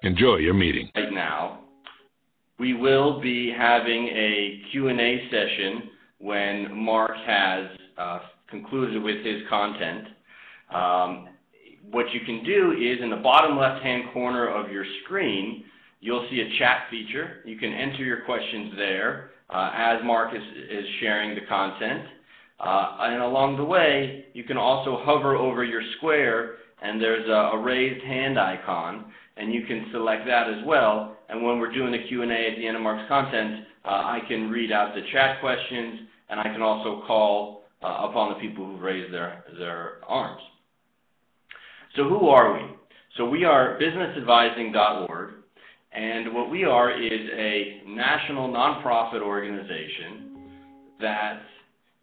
Enjoy your meeting. Right now, we will be having a Q&A session when Mark has concluded with his content. What you can do is in the bottom left-hand corner of your screen, you'll see a chat feature. You can enter your questions there as Mark is sharing the content. And along the way, you can also hover over your square, and there's a raised hand icon, and you can select that as well. And when we're doing the Q&A at the end of Mark's content, I can read out the chat questions, and I can also call upon the people who've raised their arms. So who are we? So we are businessadvising.org, and what we are is a national nonprofit organization that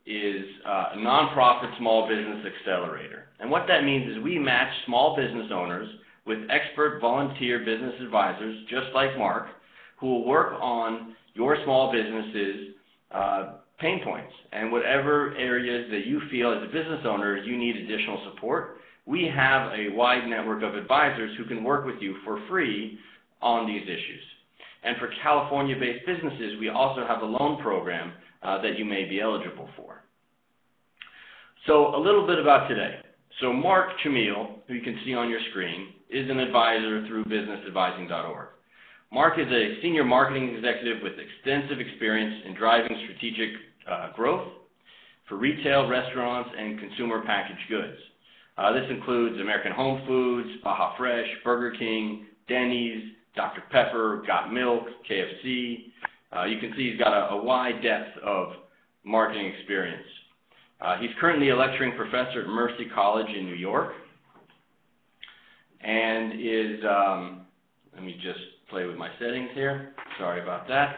is a nonprofit small business accelerator. And what that means is we match small business owners with expert volunteer business advisors, just like Mark, who will work on your small business's pain points. And whatever areas that you feel as a business owner you need additional support, we have a wide network of advisors who can work with you for free on these issues. And for California-based businesses, we also have a loan program that you may be eligible for. So a little bit about today. So Mark Chmiel, who you can see on your screen, is an advisor through businessadvising.org. Mark is a senior marketing executive with extensive experience in driving strategic growth for retail, restaurants, and consumer packaged goods. This includes American Home Foods, Baja Fresh, Burger King, Denny's, Dr. Pepper, Got Milk, KFC. You can see he's got a wide depth of marketing experience. He's currently a lecturing professor at Mercy College in New York, and is, let me just play with my settings here. Sorry about that.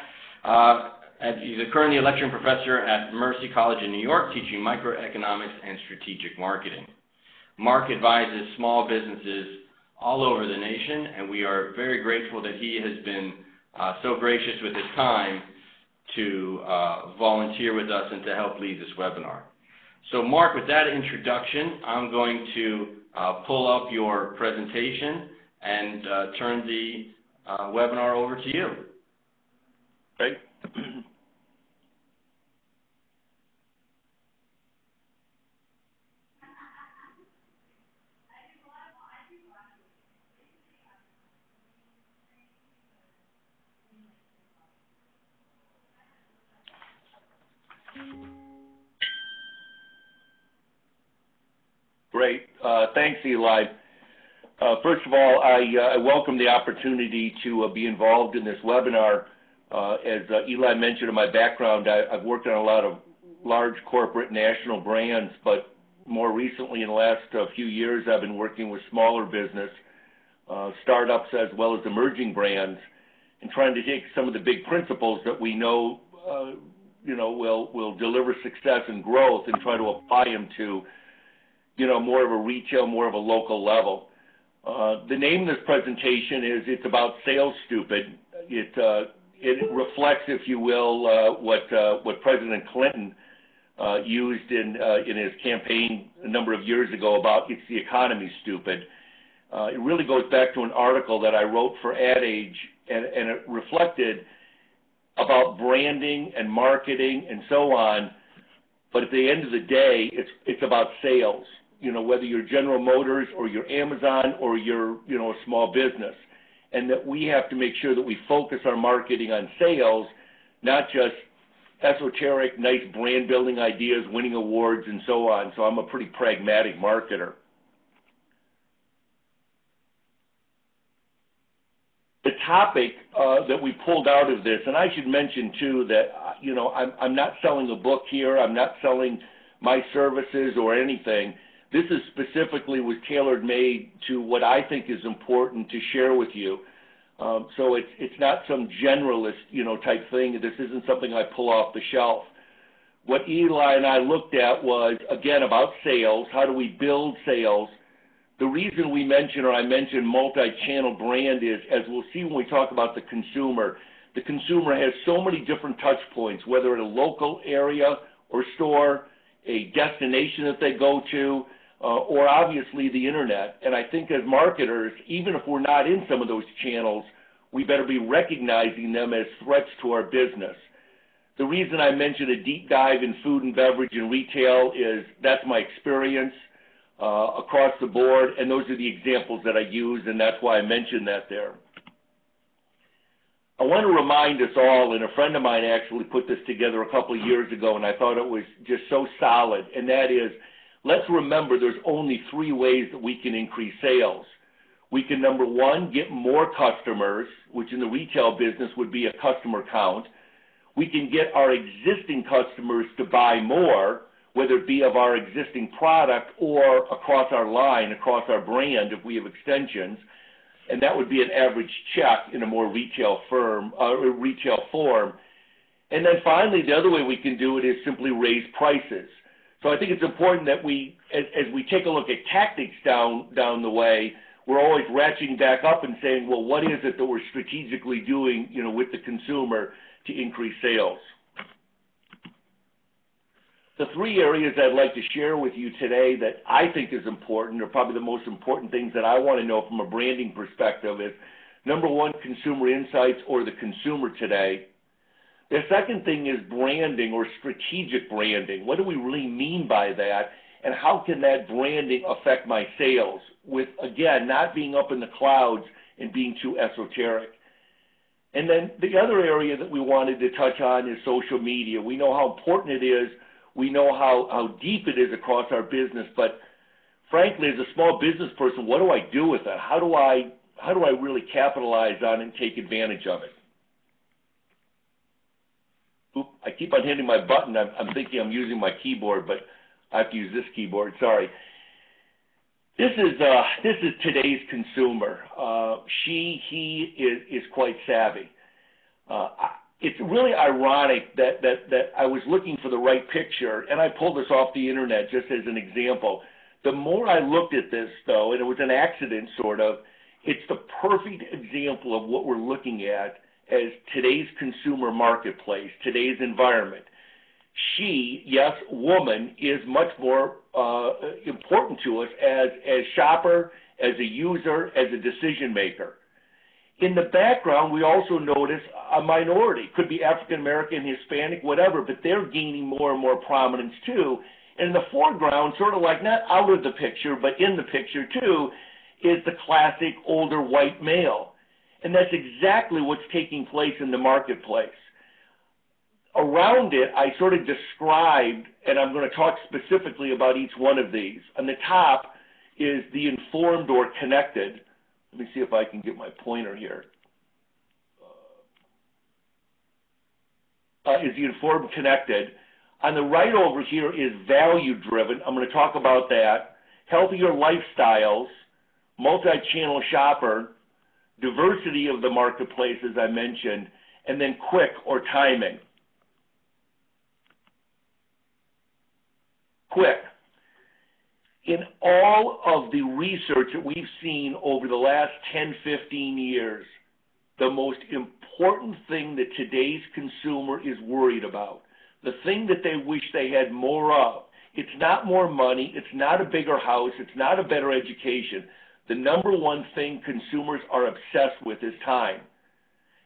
He's currently a lecturing professor at Mercy College in New York, teaching microeconomics and strategic marketing. Mark advises small businesses all over the nation, and we are very grateful that he has been so gracious with his time to volunteer with us and to help lead this webinar. So Mark, with that introduction, I'm going to pull up your presentation and turn the webinar over to you. Great. Great. Thanks, Eli. First of all, I welcome the opportunity to be involved in this webinar. As Eli mentioned in my background, I've worked on a lot of large corporate national brands, but more recently in the last few years, I've been working with smaller business, startups as well as emerging brands, and trying to take some of the big principles that we know, will deliver success and growth and try to apply them to more of a retail, more of a local level. The name of this presentation is It's About Sales Stupid. It reflects, if you will, what President Clinton used in his campaign a number of years ago about it's the economy stupid. It really goes back to an article that I wrote for Ad Age, and it reflected about branding and marketing and so on. But at the end of the day, it's about sales. Whether you're General Motors or you're Amazon or you're, a small business, and that we have to make sure that we focus our marketing on sales, not just esoteric, nice brand building ideas, winning awards, and so on. So I'm a pretty pragmatic marketer. The topic that we pulled out of this, and I should mention too that, I'm not selling a book here. I'm not selling my services or anything. This is specifically was tailor made to what I think is important to share with you. So it's not some generalist, type thing. This isn't something I pull off the shelf. What Eli and I looked at was, again, about sales. How do we build sales? The reason I mentioned multi-channel brand is, as we'll see when we talk about the consumer has so many different touch points, whether at a local area or store, a destination that they go to, or obviously the internet. And I think as marketers, even if we're not in some of those channels, we better be recognizing them as threats to our business. The reason I mentioned a deep dive in food and beverage and retail is that's my experience across the board, and those are the examples that I use, and that's why I mentioned that there. I want to remind us all, and a friend of mine actually put this together a couple of years ago, and I thought it was just so solid, and that is, let's remember there's only 3 ways that we can increase sales. We can, number 1, get more customers, which in the retail business would be a customer count. We can get our existing customers to buy more, whether it be of our existing product or across our line, across our brand if we have extensions. And that would be an average check in a more retail form. And then finally, the other way we can do it is simply raise prices. So I think it's important that we, as we take a look at tactics down the way, we're always ratcheting back up and saying, well, what is it that we're strategically doing, with the consumer to increase sales? The 3 areas I'd like to share with you today that I think is important, or probably the most important things that I want to know from a branding perspective is, number 1, consumer insights or the consumer today. The second thing is branding or strategic branding. What do we really mean by that? And how can that branding affect my sales with, again, not being up in the clouds and being too esoteric? And then the other area that we wanted to touch on is social media. We know how important it is. We know how deep it is across our business. But frankly, as a small business person, what do I do with it? How do I really capitalize on it and take advantage of it? Oop, I keep on hitting my button. I'm thinking I'm using my keyboard, but I have to use this keyboard. Sorry. This is today's consumer. He is quite savvy. It's really ironic that I was looking for the right picture, and I pulled this off the internet just as an example. The more I looked at this, though, and it was an accident sort of, it's the perfect example of what we're looking at as today's consumer marketplace, today's environment. She, yes, woman, is much more important to us as shopper, as a user, as a decision maker. In the background, we also notice a minority. Could be African American, Hispanic, whatever, but they're gaining more and more prominence too. And in the foreground, sort of like not out of the picture, but in the picture too, is the classic older white male. And that's exactly what's taking place in the marketplace. Around it, I sort of described, and I'm going to talk specifically about each one of these. On the top is the informed or connected. Let me see if I can get my pointer here. Is the informed connected. On the right over here is value-driven. I'm going to talk about that. Healthier lifestyles, multi-channel shopper, diversity of the marketplace, as I mentioned, and then quick or timing. Quick. In all of the research that we've seen over the last 10, 15 years, the most important thing that today's consumer is worried about, the thing that they wish they had more of, it's not more money, it's not a bigger house, it's not a better education. The number one thing consumers are obsessed with is time.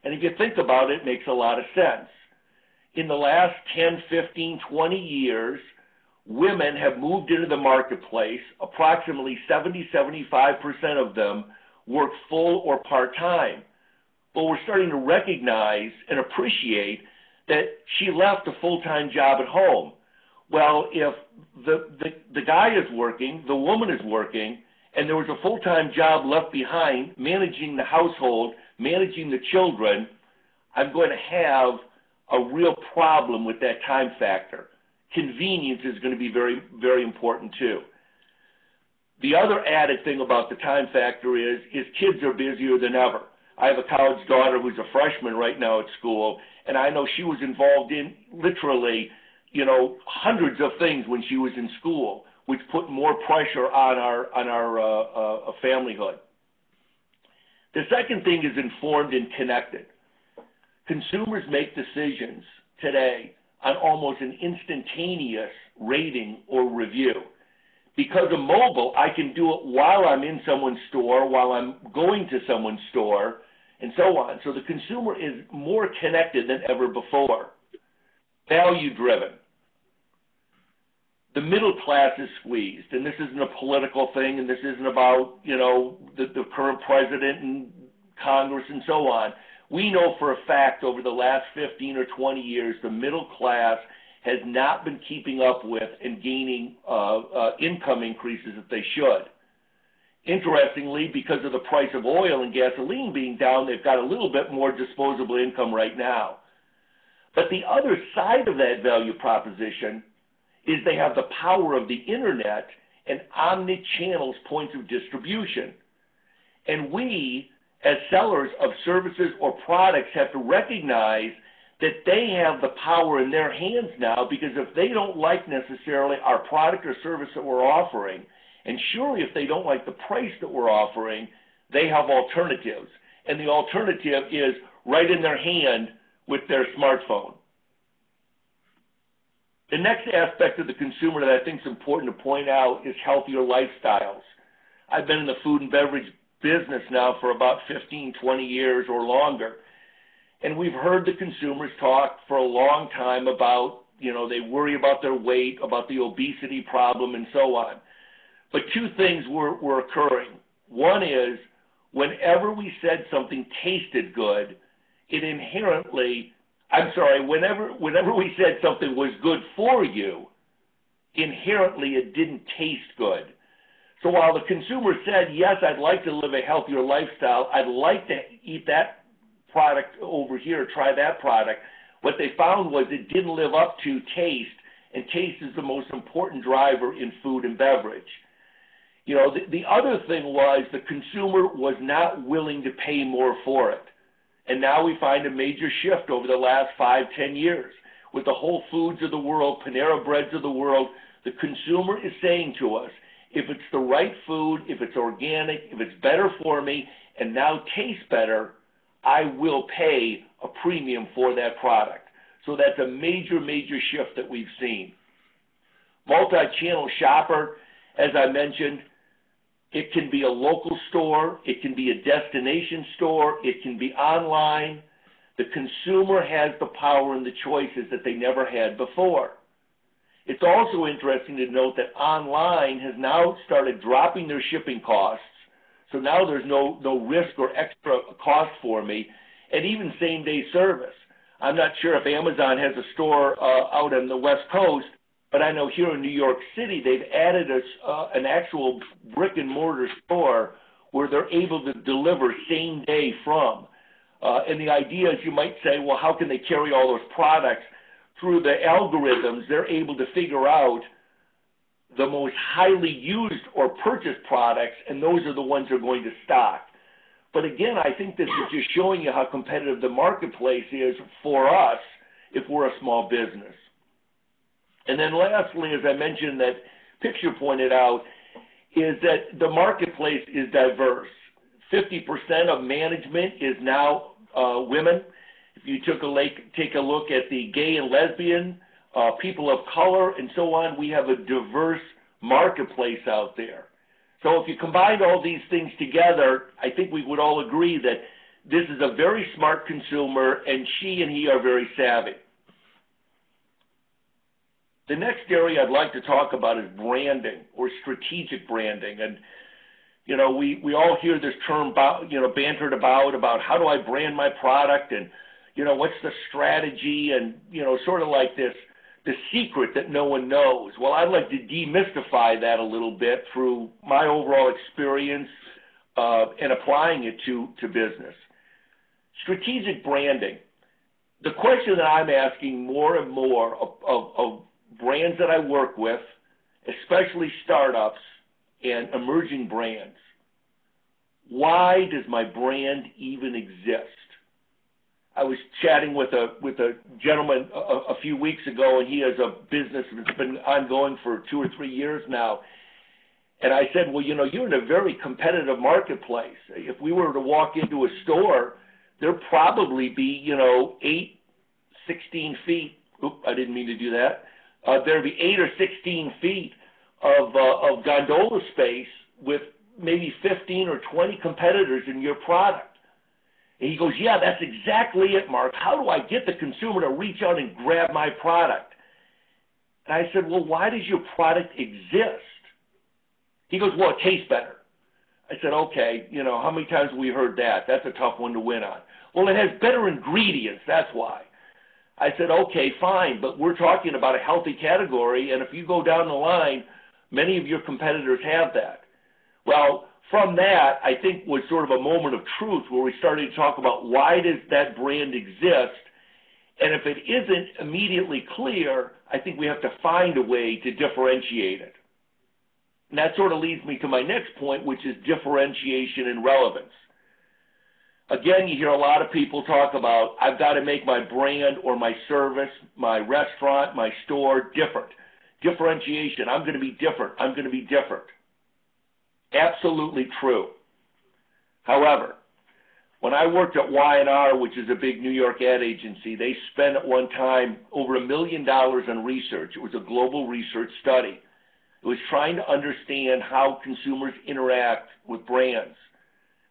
And if you think about it, it makes a lot of sense. In the last 10, 15, 20 years, women have moved into the marketplace. Approximately 70-75% of them work full or part-time. But we're starting to recognize and appreciate that she left a full-time job at home. Well, if the guy is working, the woman is working, and there was a full-time job left behind managing the household, managing the children, I'm going to have a real problem with that time factor. Convenience is going to be very, very important too. The other added thing about the time factor is kids are busier than ever. I have a college daughter who's a freshman right now at school, and I know she was involved in literally, hundreds of things when she was in school, which put more pressure on our familyhood. The second thing is informed and connected. Consumers make decisions today on almost an instantaneous rating or review. Because of mobile, I can do it while I'm in someone's store, while I'm going to someone's store, and so on. So the consumer is more connected than ever before. Value-driven. The middle class is squeezed, and this isn't a political thing, and this isn't about, the current president and Congress and so on. We know for a fact over the last 15 or 20 years, the middle class has not been keeping up with and gaining income increases that they should. Interestingly, because of the price of oil and gasoline being down, they've got a little bit more disposable income right now. But the other side of that value proposition is they have the power of the internet and omni-channels points of distribution. And we, as sellers of services or products, have to recognize that they have the power in their hands now, because if they don't like necessarily our product or service that we're offering, and surely if they don't like the price that we're offering, they have alternatives. And the alternative is right in their hand with their smartphone. The next aspect of the consumer that I think is important to point out is healthier lifestyles. I've been in the food and beverage business now for about 15, 20 years or longer. And we've heard the consumers talk for a long time about, they worry about their weight, about the obesity problem, and so on. But two things were occurring. One is, whenever we said something tasted good, whenever we said something was good for you, inherently it didn't taste good. So while the consumer said, yes, I'd like to live a healthier lifestyle, I'd like to eat that product over here, try that product, what they found was it didn't live up to taste, and taste is the most important driver in food and beverage. The other thing was the consumer was not willing to pay more for it. And now we find a major shift over the last 5, 10 years. With the Whole Foods of the world, Panera Breads of the world, the consumer is saying to us, if it's the right food, if it's organic, if it's better for me, and now tastes better, I will pay a premium for that product. So that's a major, major shift that we've seen. Multi-channel shopper, as I mentioned, it can be a local store, it can be a destination store, it can be online. The consumer has the power and the choices that they never had before. It's also interesting to note that online has now started dropping their shipping costs. So now there's no risk or extra cost for me, and even same-day service. I'm not sure if Amazon has a store out on the West Coast, but I know here in New York City they've added an actual brick-and-mortar store where they're able to deliver same day from. And the idea is, you might say, well, how can they carry all those products? Through the algorithms, they're able to figure out the most highly used or purchased products, and those are the ones they're going to stock. But again, I think this is just showing you how competitive the marketplace is for us if we're a small business. And then lastly, as I mentioned, that picture pointed out, is that the marketplace is diverse. 50% of management is now women. If you take a look at the gay and lesbian, people of color, and so on, we have a diverse marketplace out there. So if you combine all these things together, I think we would all agree that this is a very smart consumer, and she and he are very savvy. The next area I'd like to talk about is branding, or strategic branding. And we all hear this term bantered about how do I brand my product, and what's the strategy, and sort of like the secret that no one knows. Well, I'd like to demystify that a little bit through my overall experience and applying it to business. Strategic branding. The question that I'm asking more and more of brands that I work with, especially startups and emerging brands, why does my brand even exist? I was chatting with a gentleman a few weeks ago, and he has a business that's been ongoing for 2 or 3 years now. And I said, well, you're in a very competitive marketplace. If we were to walk into a store, there'd probably be, 8, 16 feet. Oops, I didn't mean to do that. There'd be 8 or 16 feet of gondola space with maybe 15 or 20 competitors in your product. And he goes, yeah, that's exactly it, Mark. How do I get the consumer to reach out and grab my product? And I said, well, why does your product exist? He goes, well, it tastes better. I said, okay, how many times have we heard that? That's a tough one to win on. Well, it has better ingredients, that's why. I said, okay, fine, but we're talking about a healthy category, and if you go down the line, many of your competitors have that. Well, from that, I think was sort of a moment of truth where we started to talk about why does that brand exist, and if it isn't immediately clear, I think we have to find a way to differentiate it. And that sort of leads me to my next point, which is differentiation and relevance. Again, you hear a lot of people talk about, I've got to make my brand or my service, my restaurant, my store different. Differentiation, I'm going to be different. I'm going to be different. Absolutely true. However, when I worked at Y&R, which is a big New York ad agency, they spent at one time over $1 million on research. It was a global research study. It was trying to understand how consumers interact with brands.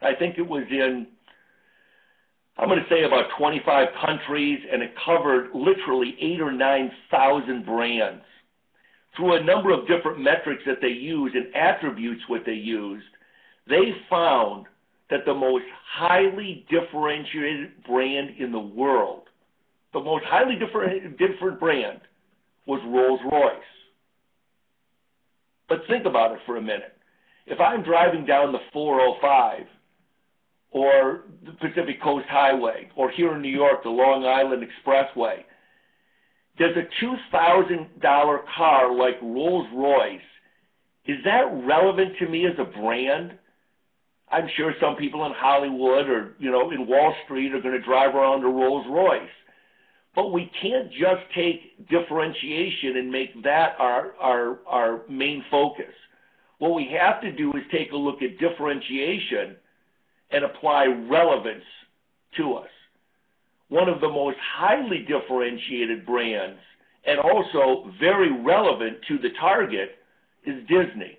I think it was in, I'm going to say about 25 countries, and it covered literally 8,000 or 9,000 brands. Through a number of different metrics that they used and attributes what they used, they found that the most highly differentiated brand in the world, the most highly different brand was Rolls-Royce. But think about it for a minute. If I'm driving down the 405 or the Pacific Coast Highway, or here in New York, the Long Island Expressway, does a $2,000 car like Rolls-Royce, is that relevant to me as a brand? I'm sure some people in Hollywood or, in Wall Street are going to drive around a Rolls-Royce. But we can't just take differentiation and make that our main focus. What we have to do is take a look at differentiation and apply relevance to us. One of the most highly differentiated brands and also very relevant to the target is Disney.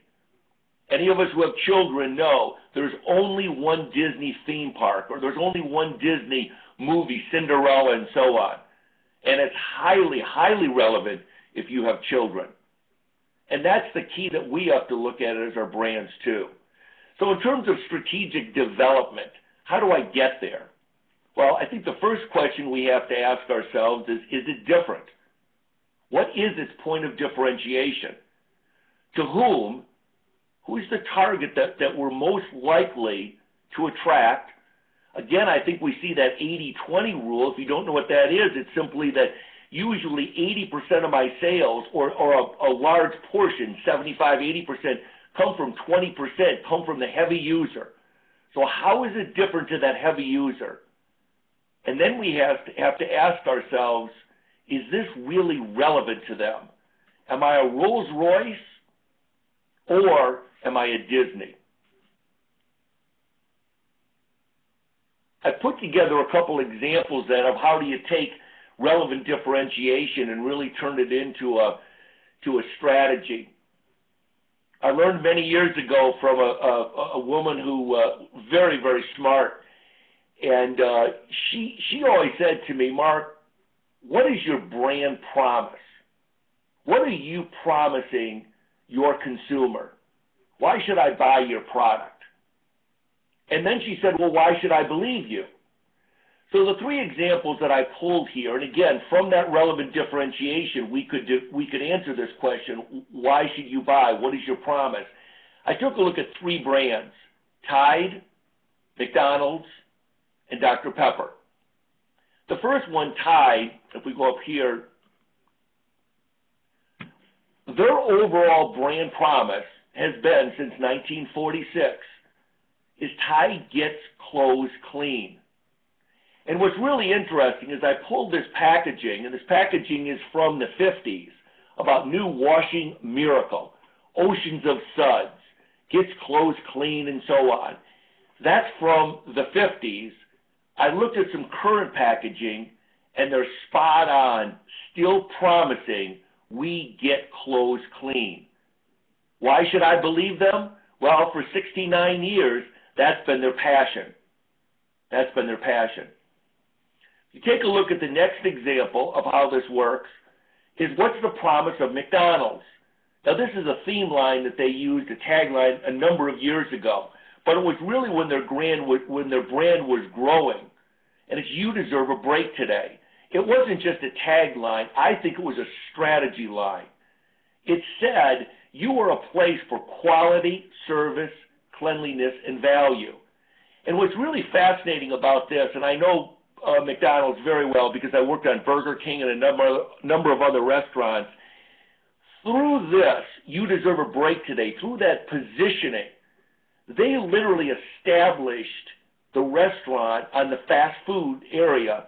Any of us who have children know there's only one Disney theme park, or there's only one Disney movie, Cinderella and so on. And it's highly, highly relevant if you have children. And that's the key that we have to look at as our brands too. So in terms of strategic development, how do I get there? Well, I think the first question we have to ask ourselves is it different? What is its point of differentiation? To whom? Who is the target that we're most likely to attract? Again, I think we see that 80-20 rule. If you don't know what that is, it's simply that usually 80% of my sales, or a large portion, 75-80%, come from 20%, come from the heavy user. So how is it different to that heavy user? And then we have to ask ourselves, is this really relevant to them? Am I a Rolls-Royce or am I a Disney? I put together a couple examples then of how do you take relevant differentiation and really turn it into a strategy. I learned many years ago from a woman who very, very smart, and she always said to me, Mark, what is your brand promise? What are you promising your consumer? Why should I buy your product? And then she said, well, why should I believe you? So the three examples that I pulled here, and again, from that relevant differentiation, we could answer this question, why should you buy? What is your promise? I took a look at three brands, Tide, McDonald's, and Dr. Pepper. The first one, Tide, if we go up here, their overall brand promise has been, since 1946, is Tide gets clothes clean. And what's really interesting is I pulled this packaging, and this packaging is from the 50s, about new washing miracle, oceans of suds, gets clothes clean, and so on. That's from the 50s. I looked at some current packaging, and they're spot on, still promising we get clothes clean. Why should I believe them? Well, for 69 years, that's been their passion. That's been their passion. If you take a look at the next example of how this works, is what's the promise of McDonald's? Now, this is a theme line that they used, a tagline, a number of years ago. But it was really when their brand was growing. And it's "You deserve a break today." It wasn't just a tagline. I think it was a strategy line. It said, you are a place for quality, service, cleanliness, and value. And what's really fascinating about this, and I know McDonald's very well because I worked on Burger King and a number of other restaurants, through this, "You deserve a break today," through that positioning, they literally established the restaurant on the fast food area,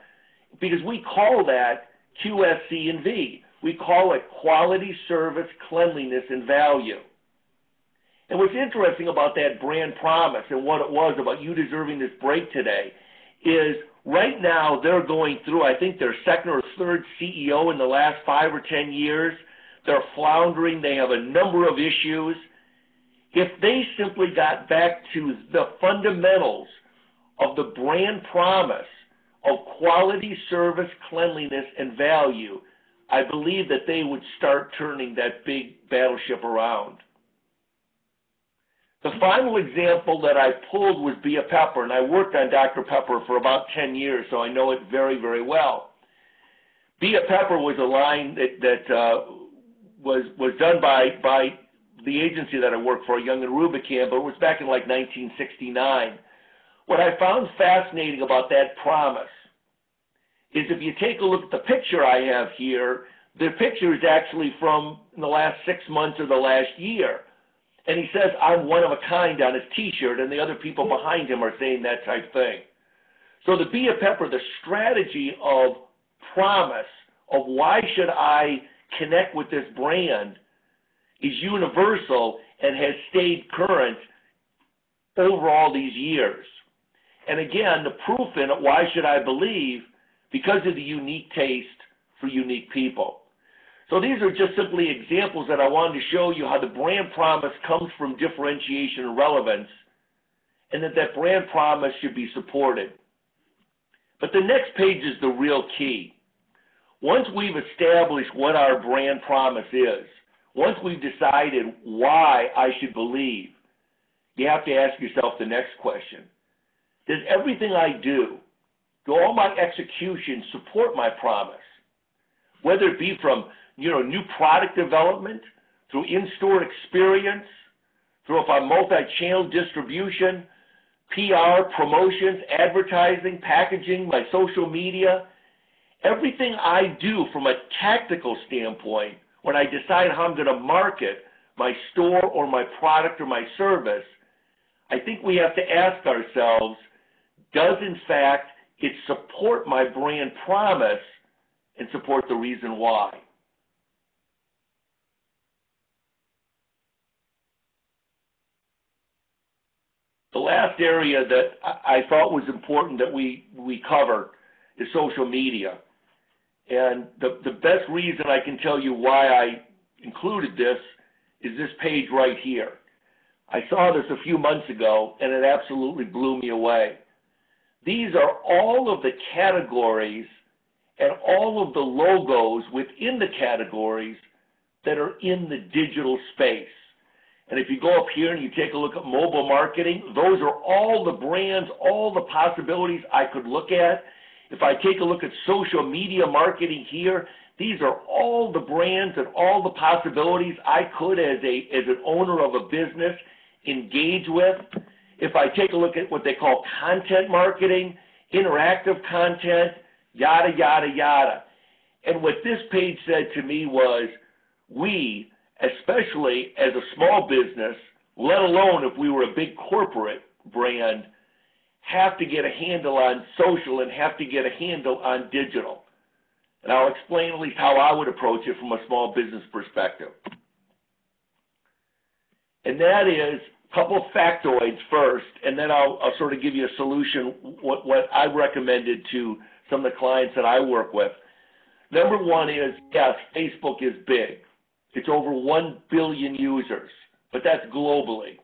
because we call that QSC&V. We call it quality, service, cleanliness, and value. And what's interesting about that brand promise and what it was about you deserving this break today is right now they're going through, I think, their second or third CEO in the last 5 or 10 years. They're floundering. They have a number of issues. If they simply got back to the fundamentals of the brand promise of quality, service, cleanliness, and value, I believe that they would start turning that big battleship around. The final example that I pulled was Be a Pepper, and I worked on Dr. Pepper for about 10 years, so I know it very, very well. Be a Pepper was a line that was done by the agency that I worked for, Young and Rubicam, but it was back in like 1969. What I found fascinating about that promise is if you take a look at the picture I have here, the picture is actually from the last 6 months or the last year. And he says, "I'm one of a kind" on his T-shirt, and the other people behind him are saying that type thing. So the Be a Pepper, the strategy of promise, of why should I connect with this brand, is universal and has stayed current over all these years. And again, the proof in it, why should I believe? Because of the unique taste for unique people. So these are just simply examples that I wanted to show you how the brand promise comes from differentiation and relevance, and that brand promise should be supported. But the next page is the real key. Once we've established what our brand promise is, once we've decided why I should believe, you have to ask yourself the next question. Does everything I do all my execution support my promise? Whether it be from new product development, through in-store experience, through if I'm multi-channel distribution, PR, promotions, advertising, packaging, my social media, everything I do from a tactical standpoint, when I decide how I'm going to market my store or my product or my service, I think we have to ask ourselves, does in fact it support my brand promise and support the reason why? The last area that I thought was important that we cover is social media. And the best reason I can tell you why I included this is this page right here. I saw this a few months ago, and it absolutely blew me away. These are all of the categories and all of the logos within the categories that are in the digital space. And if you go up here and you take a look at mobile marketing, those are all the brands, all the possibilities I could look at. If I take a look at social media marketing here, these are all the brands and all the possibilities I could, as an owner of a business, engage with. If I take a look at what they call content marketing, interactive content, yada, yada, yada. And what this page said to me was, we, especially as a small business, let alone if we were a big corporate brand, have to get a handle on social and have to get a handle on digital. And I'll explain at least how I would approach it from a small business perspective. And that is a couple of factoids first, and then I'll sort of give you a solution, what I've recommended to some of the clients that I work with. Number one is, yes, Facebook is big. It's over 1 billion users. but that's globally.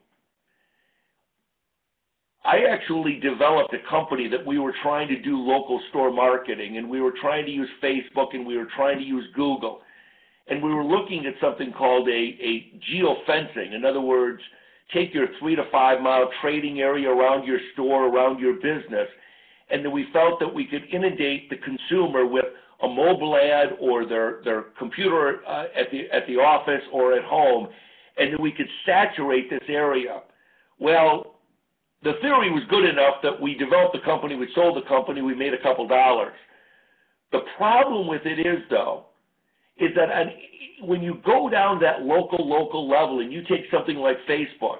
I actually developed a company that we were trying to do local store marketing, and we were trying to use Facebook, and we were trying to use Google. And we were looking at something called a geofencing. In other words, take your 3 to 5 mile trading area around your store, around your business, and then we felt that we could inundate the consumer with a mobile ad or their computer at the office or at home, and then we could saturate this area. Well, the theory was good enough that we developed the company, we sold the company, we made a couple dollars. The problem with it is, though, is that when you go down that local level and you take something like Facebook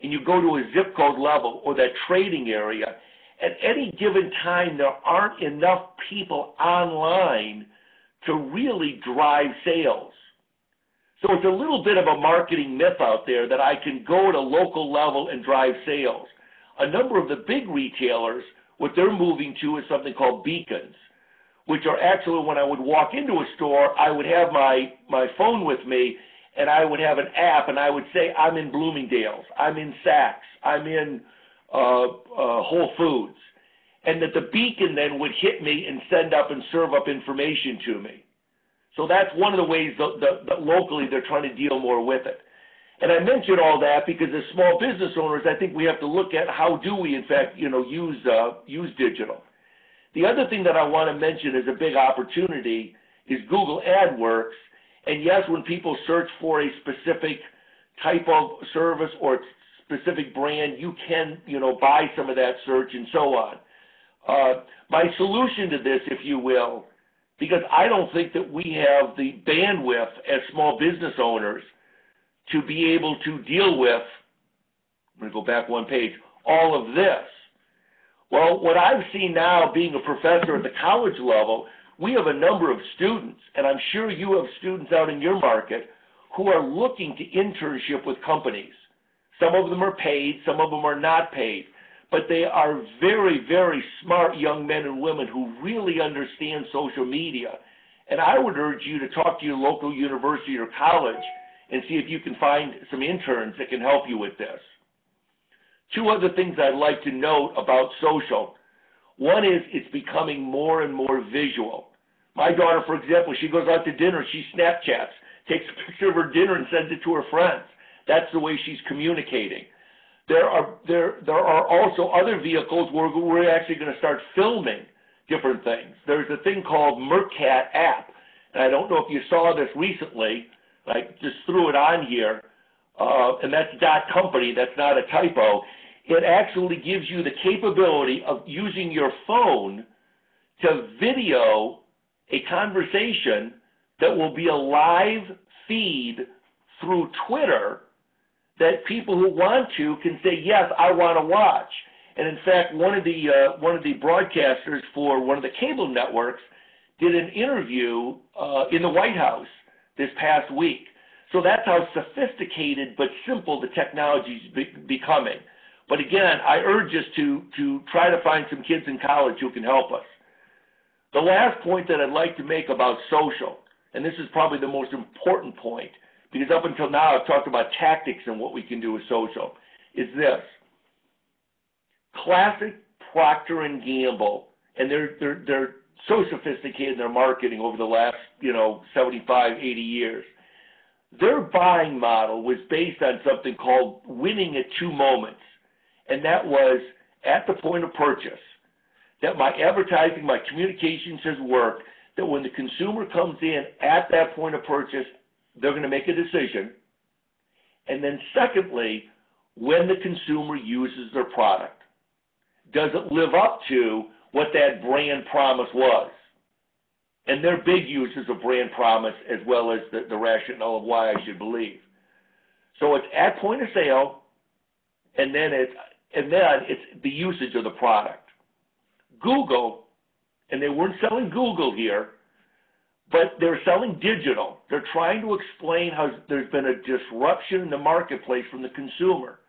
and you go to a zip code level or that trading area, at any given time there aren't enough people online to really drive sales. So it's a little bit of a marketing myth out there that I can go at a local level and drive sales. A number of the big retailers, what they're moving to is something called beacons, which are actually, when I would walk into a store, I would have my phone with me, and I would have an app, and I would say, I'm in Bloomingdale's, I'm in Saks, I'm in Whole Foods, and that the beacon then would hit me and send up and serve up information to me. So that's one of the ways that locally they're trying to deal more with it. And I mention all that because as small business owners, I think we have to look at how do we, in fact, use digital. The other thing that I want to mention as a big opportunity is Google AdWords. And yes, when people search for a specific type of service or specific brand, you can, buy some of that search and so on. My solution to this, if you will, because I don't think that we have the bandwidth as small business owners to be able to deal with, I'm going to go back one page, all of this. Well, what I've seen now being a professor at the college level, we have a number of students, and I'm sure you have students out in your market who are looking to internship with companies. Some of them are paid, some of them are not paid, but they are very, very smart young men and women who really understand social media. And I would urge you to talk to your local university or college and see if you can find some interns that can help you with this. Two other things I'd like to note about social. One is it's becoming more and more visual. My daughter, for example, she goes out to dinner, she Snapchats, takes a picture of her dinner and sends it to her friends. That's the way she's communicating. There are also other vehicles where we're actually going to start filming different things. There's a thing called Mercat app, and I don't know if you saw this recently. I just threw it on here, and that's .company. That's not a typo. It actually gives you the capability of using your phone to video a conversation that will be a live feed through Twitter that people who want to can say, yes, I want to watch. And in fact, one of the broadcasters for one of the cable networks did an interview in the White House this past week. So that's how sophisticated but simple the technology is becoming. But again, I urge us to try to find some kids in college who can help us. The last point that I'd like to make about social, and this is probably the most important point, because up until now I've talked about tactics and what we can do with social, is this. Classic Procter & Gamble, and they're so sophisticated in their marketing over the last 75, 80 years. Their buying model was based on something called winning at two moments, and that was at the point of purchase, that my advertising, my communications has worked, that when the consumer comes in at that point of purchase, they're going to make a decision. And then secondly, when the consumer uses their product, does it live up to what that brand promise was? And they're big users of brand promise as well as the rationale of why I should believe. So it's at point of sale, and then it's the usage of the product. Google, and they weren't selling Google here, but they're selling digital. They're trying to explain how there's been a disruption in the marketplace from the consumer.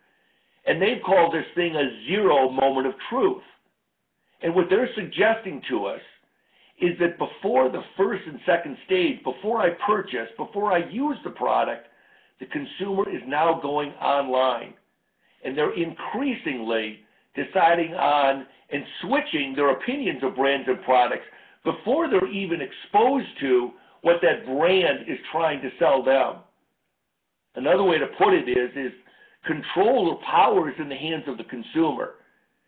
And they've called this thing a zero moment of truth. And what they're suggesting to us is that before the first and second stage, before I purchase, before I use the product, The consumer is now going online, and they're increasingly deciding on and switching their opinions of brands and products before they're even exposed to what that brand is trying to sell them. Another way to put it is control or power is in the hands of the consumer.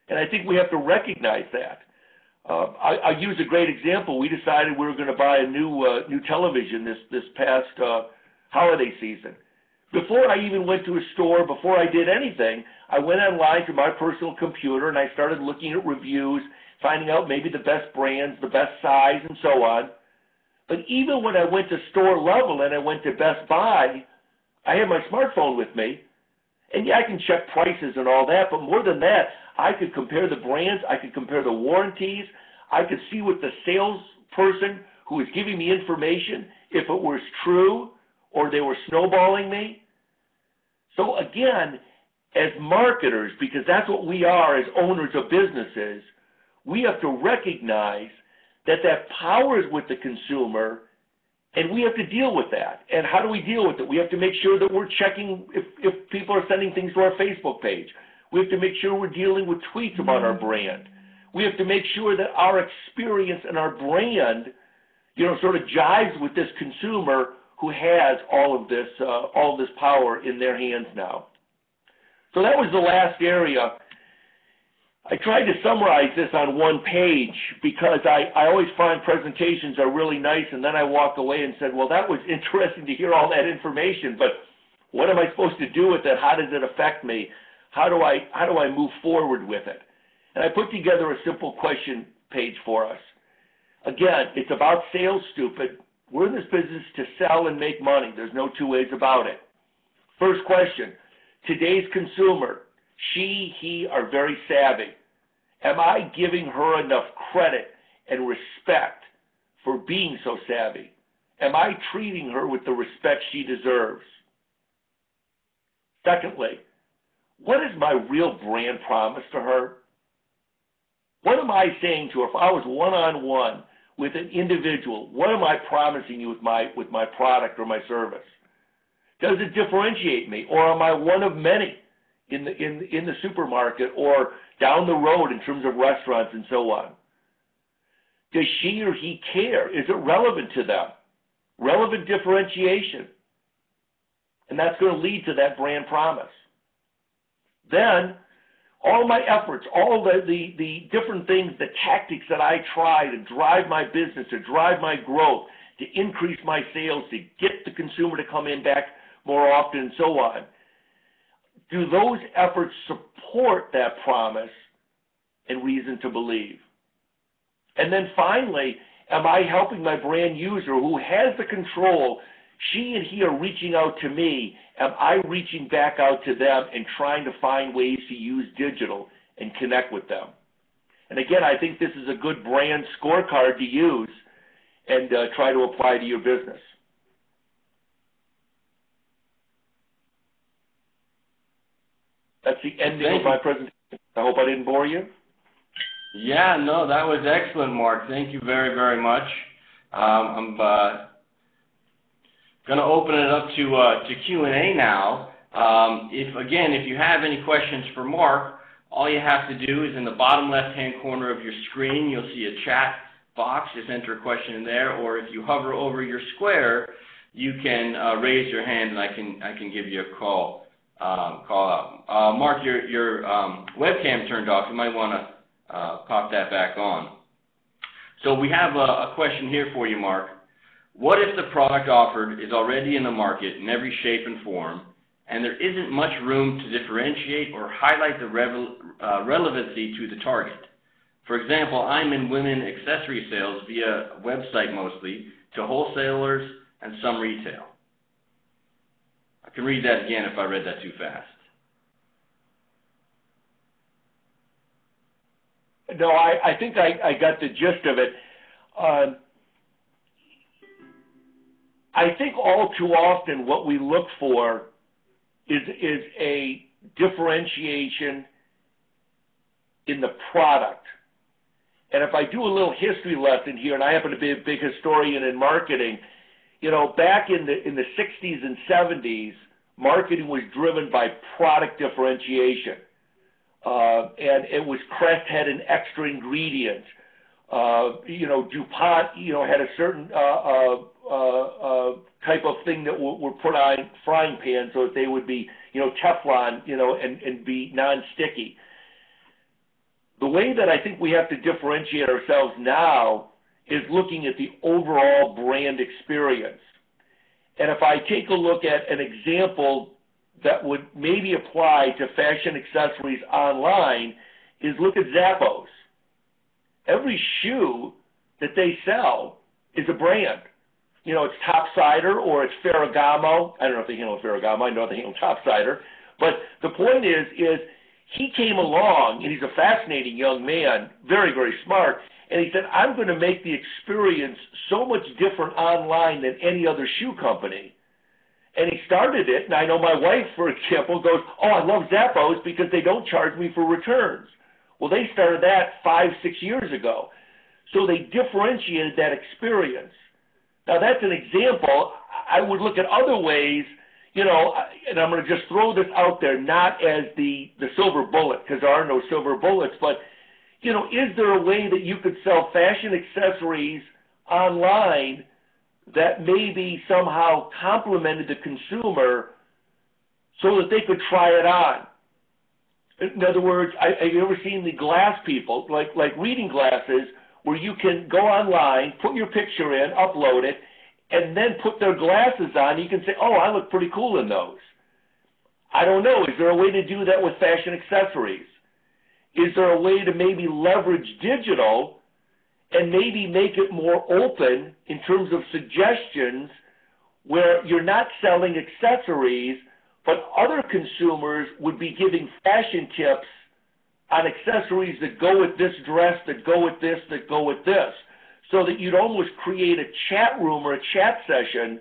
And I think we have to recognize that. I use a great example. We decided we were going to buy a new television this past holiday season. Before I even went to a store, before I did anything, I went online to my personal computer and I started looking at reviews, finding out maybe the best brands, the best size, and so on. But even when I went to store level and I went to Best Buy, I had my smartphone with me. And yeah, I can check prices and all that, but more than that, I could compare the brands, I could compare the warranties, I could see what the salesperson who was giving me information, if it was true or they were snowballing me. So again, as marketers, because that's what we are as owners of businesses, we have to recognize that power is with the consumer, and we have to deal with that. And how do we deal with it? We have to make sure that we're checking if people are sending things to our Facebook page. We have to make sure we're dealing with tweets about our brand. We have to make sure that our experience and our brand, sort of jives with this consumer who has all of this power in their hands now. So that was the last area. I tried to summarize this on one page because I always find presentations are really nice, and then I walk away and said, well, that was interesting to hear all that information, but what am I supposed to do with it? How does it affect me? How do I move forward with it? And I put together a simple question page for us. Again, it's about sales, stupid. We're in this business to sell and make money. There's no two ways about it. First question, today's consumer, she, he are very savvy. Am I giving her enough credit and respect for being so savvy? Am I treating her with the respect she deserves? Secondly, what is my real brand promise to her? What am I saying to her? If I was one-on-one with an individual, what am I promising you with my product or my service? Does it differentiate me, or am I one of many in the supermarket or down the road in terms of restaurants and so on? Does she or he care? Is it relevant to them? Relevant differentiation. And that's going to lead to that brand promise. Then, all my efforts, all the different things, the tactics that I try to drive my business, to drive my growth, to increase my sales, to get the consumer to come in back more often and so on, do those efforts support that promise and reason to believe? And then finally, am I helping my brand user who has the control? She and he are reaching out to me. Am I reaching back out to them and trying to find ways to use digital and connect with them? And again, I think this is a good brand scorecard to use and try to apply to your business. That's the ending of my presentation. I hope I didn't bore you. Yeah, no, that was excellent, Mark. Thank you very, very much. I'm going to open it up to Q&A now. If you have any questions for Mark, all you have to do is in the bottom left-hand corner of your screen, you'll see a chat box. Just enter a question in there, or if you hover over your square, you can raise your hand and I can give you a call out. Mark, your webcam turned off. You might want to pop that back on. So we have a question here for you, Mark. What if the product offered is already in the market in every shape and form, and there isn't much room to differentiate or highlight the relevancy to the target? For example, I'm in women accessory sales via website mostly to wholesalers and some retail. I can read that again if I read that too fast. No, I think I got the gist of it. I think all too often what we look for is a differentiation in the product. And if I do a little history lesson here, and I happen to be a big historian in marketing, back in the 60s and 70s, marketing was driven by product differentiation. And it was Crest had an extra ingredient. DuPont, had a certain type of thing that were put on frying pans so that they would be, Teflon, and be non-sticky. The way that I think we have to differentiate ourselves now is looking at the overall brand experience. And if I take a look at an example that would maybe apply to fashion accessories online is look at Zappos. Every shoe that they sell is a brand. It's Topsider or it's Ferragamo. I don't know if they handle Ferragamo. I know they handle Topsider. But the point is he came along, and he's a fascinating young man, very, very smart, and he said, I'm going to make the experience so much different online than any other shoe company. And he started it, and I know my wife, for example, goes, I love Zappos because they don't charge me for returns. Well, they started that 5-6 years ago. So they differentiated that experience. Now, that's an example. I would look at other ways, and I'm going to just throw this out there, not as the silver bullet, because there are no silver bullets, but, is there a way that you could sell fashion accessories online that maybe somehow complemented the consumer so that they could try it on? In other words, have you ever seen the glass people, like reading glasses, where you can go online, put your picture in, upload it, and then put their glasses on. You can say, I look pretty cool in those. I don't know. Is there a way to do that with fashion accessories? Is there a way to maybe leverage digital and maybe make it more open in terms of suggestions where you're not selling accessories, but other consumers would be giving fashion tips on accessories that go with this dress, that go with this, that go with this, so that you'd almost create a chat room or a chat session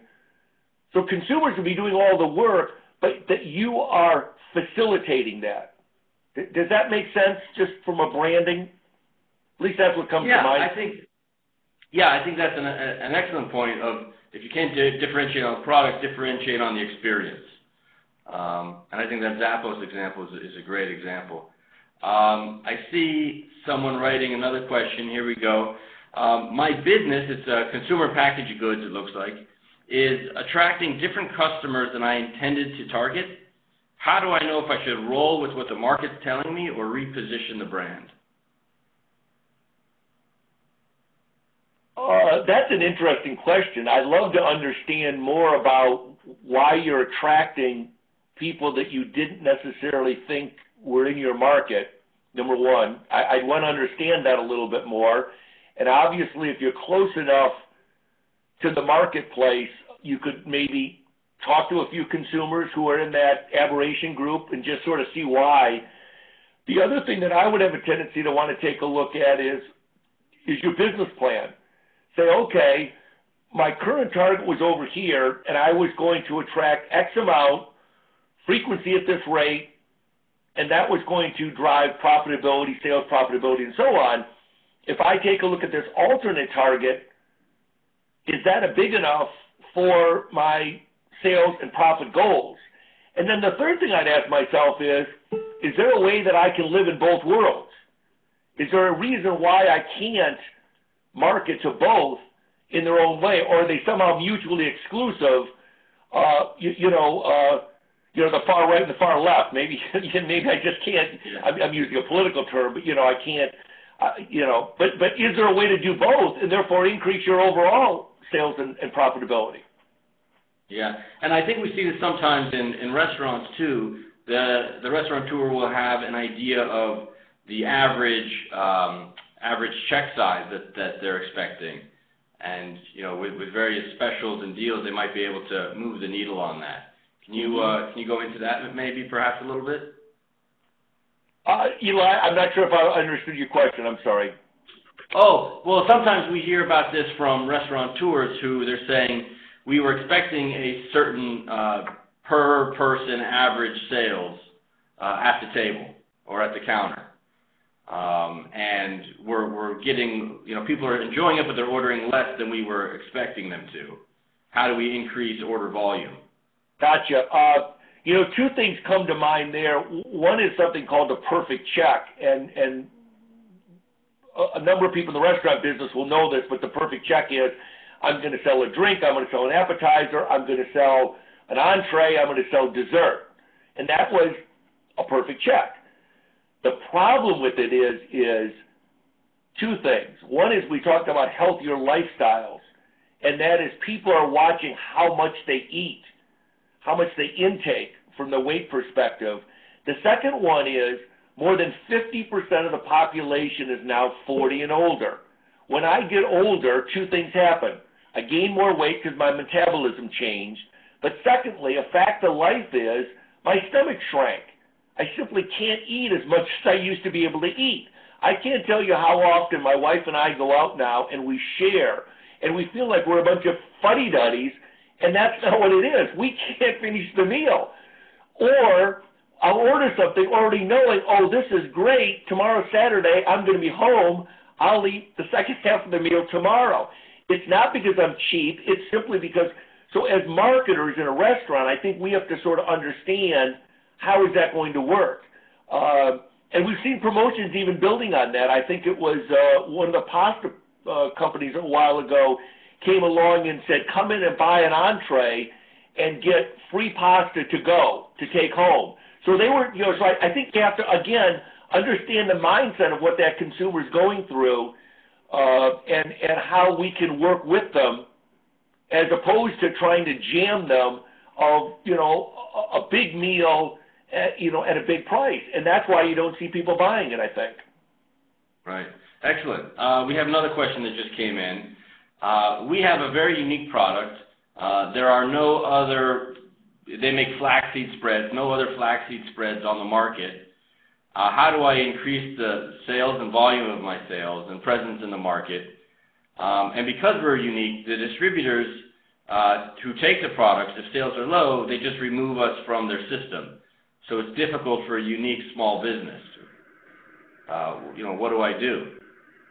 so consumers would be doing all the work, but that you are facilitating that. Does that make sense just from a branding? At least that's what comes to mind. I think that's an excellent point of if you can't differentiate on the product, differentiate on the experience. And I think that Zappos example is a great example. I see someone writing another question. Here we go. My business, it's consumer packaged goods, it looks like, is attracting different customers than I intended to target. How do I know if I should roll with what the market's telling me or reposition the brand? That's an interesting question. I'd love to understand more about why you're attracting people that you didn't necessarily think were in your market, number one. I'd want to understand that a little bit more. And obviously, if you're close enough to the marketplace, you could maybe talk to a few consumers who are in that aberration group and just sort of see why. The other thing that I would have a tendency to want to take a look at is your business plan. Say, okay, my current target was over here, and I was going to attract X amount, frequency at this rate, and that was going to drive profitability, sales profitability, and so on. If I take a look at this alternate target, is that a big enough for my sales and profit goals? And then the third thing I'd ask myself is there a way that I can live in both worlds? Is there a reason why I can't market to both in their own way, or are they somehow mutually exclusive? The far right and the far left. Maybe I just can't. I'm using a political term, but I can't. But is there a way to do both and therefore increase your overall sales and profitability? Yeah, and I think we see this sometimes in restaurants too. The restaurateur will have an idea of the average check size that they're expecting, and with various specials and deals, they might be able to move the needle on that. Can you go into that maybe perhaps a little bit? Eli, I'm not sure if I understood your question. I'm sorry. Oh, well, sometimes we hear about this from restaurateurs who they're saying we were expecting a certain per person average sales at the table or at the counter. And we're getting, people are enjoying it, but they're ordering less than we were expecting them to. How do we increase order volume? Gotcha. Two things come to mind there. One is something called the perfect check, and a number of people in the restaurant business will know this, but the perfect check is, I'm going to sell a drink, I'm going to sell an appetizer, I'm going to sell an entree, I'm going to sell dessert. And that was a perfect check. The problem with it is two things. One is we talked about healthier lifestyles, and that is people are watching how much they eat, how much they intake from the weight perspective. The second one is more than 50% of the population is now 40 and older. When I get older, two things happen. I gain more weight because my metabolism changed. But secondly, a fact of life is my stomach shrank. I simply can't eat as much as I used to be able to eat. I can't tell you how often my wife and I go out now and we share, and we feel like we're a bunch of fuddy-duddies, and that's not what it is. We can't finish the meal. Or I'll order something already knowing, oh, this is great. Tomorrow, Saturday, I'm going to be home. I'll eat the second half of the meal tomorrow. It's not because I'm cheap. It's simply because, so as marketers in a restaurant, I think we have to sort of understand how is that going to work. And we've seen promotions even building on that. I think it was one of the pasta companies a while ago came along and said, come in and buy an entree and get free pasta to go, to take home. So they were, so I think you have to, again, understand the mindset of what that consumer is going through and how we can work with them as opposed to trying to jam them of, a big meal at a big price. And that's why you don't see people buying it, I think. Right. Excellent. We have another question that just came in. We have a very unique product. There are no other, they make flaxseed spreads, no other flaxseed spreads on the market. How do I increase the sales and volume of my sales and presence in the market? And because we're unique, the distributors who take the products, if sales are low, they just remove us from their system. So it's difficult for a unique small business. What do I do?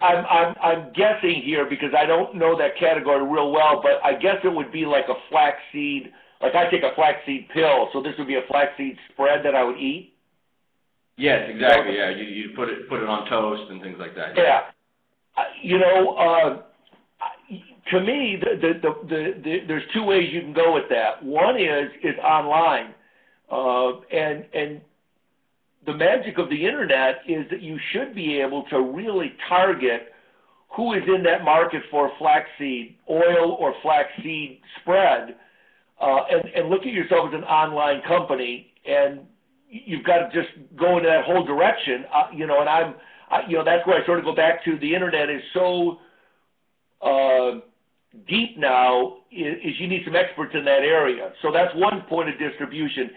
I'm guessing here because I don't know that category real well, but I guess it would be like a flaxseed, like I take a flaxseed pill, so this would be a flaxseed spread that I would eat? Yes, exactly, yeah. You put it on toast and things like that. Yeah. To me, there's two ways you can go with that. One is online. And the magic of the internet is that you should be able to really target who is in that market for flaxseed oil or flaxseed spread, and look at yourself as an online company, and you've got to just go in that whole direction, and that's where I sort of go back to the internet is so deep now is you need some experts in that area. So that's one point of distribution.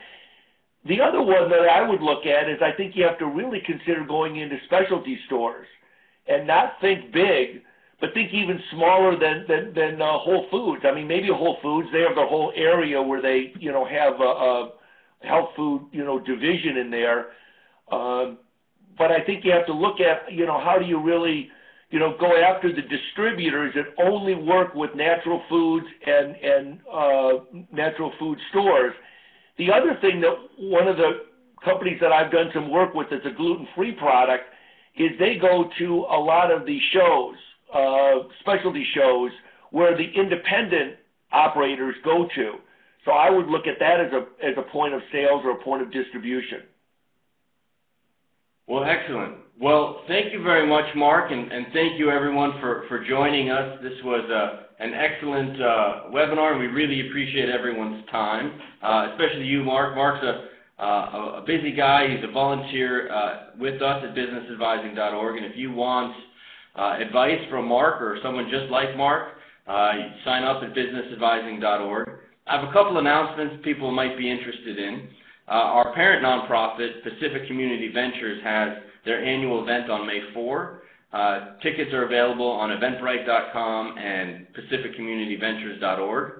The other one that I would look at is I think you have to really consider going into specialty stores and not think big, but think even smaller than Whole Foods. I mean, maybe Whole Foods, they have the whole area where they, have a health food, division in there. But I think you have to look at, how do you really, go after the distributors that only work with natural foods and natural food stores. The other thing that one of the companies that I've done some work with that's a gluten-free product is they go to a lot of the shows, specialty shows, where the independent operators go to. So I would look at that as a point of sales or a point of distribution. Well, excellent. Well, thank you very much, Mark, and thank you, everyone, for joining us. This was an excellent webinar, and we really appreciate everyone's time, especially you, Mark. Mark's a busy guy. He's a volunteer with us at businessadvising.org, and if you want advice from Mark or someone just like Mark, sign up at businessadvising.org. I have a couple announcements people might be interested in. Our parent nonprofit, Pacific Community Ventures, has their annual event on May 4. Tickets are available on eventbrite.com and pacificcommunityventures.org.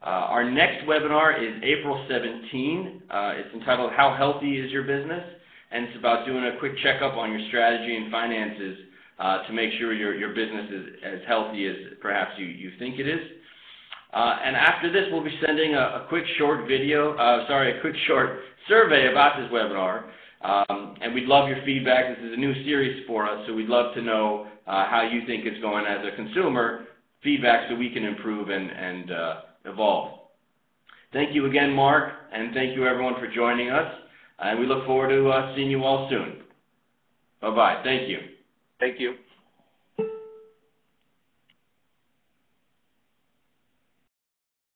Our next webinar is April 17. It's entitled How Healthy is Your Business? And it's about doing a quick checkup on your strategy and finances to make sure your business is as healthy as perhaps you think it is. And after this, we'll be sending a quick short video, a quick short survey about this webinar. And we'd love your feedback. This is a new series for us, so we'd love to know how you think it's going as a consumer, feedback so we can improve and evolve. Thank you again, Mark, and thank you everyone for joining us. And we look forward to seeing you all soon. Bye-bye. Thank you. Thank you.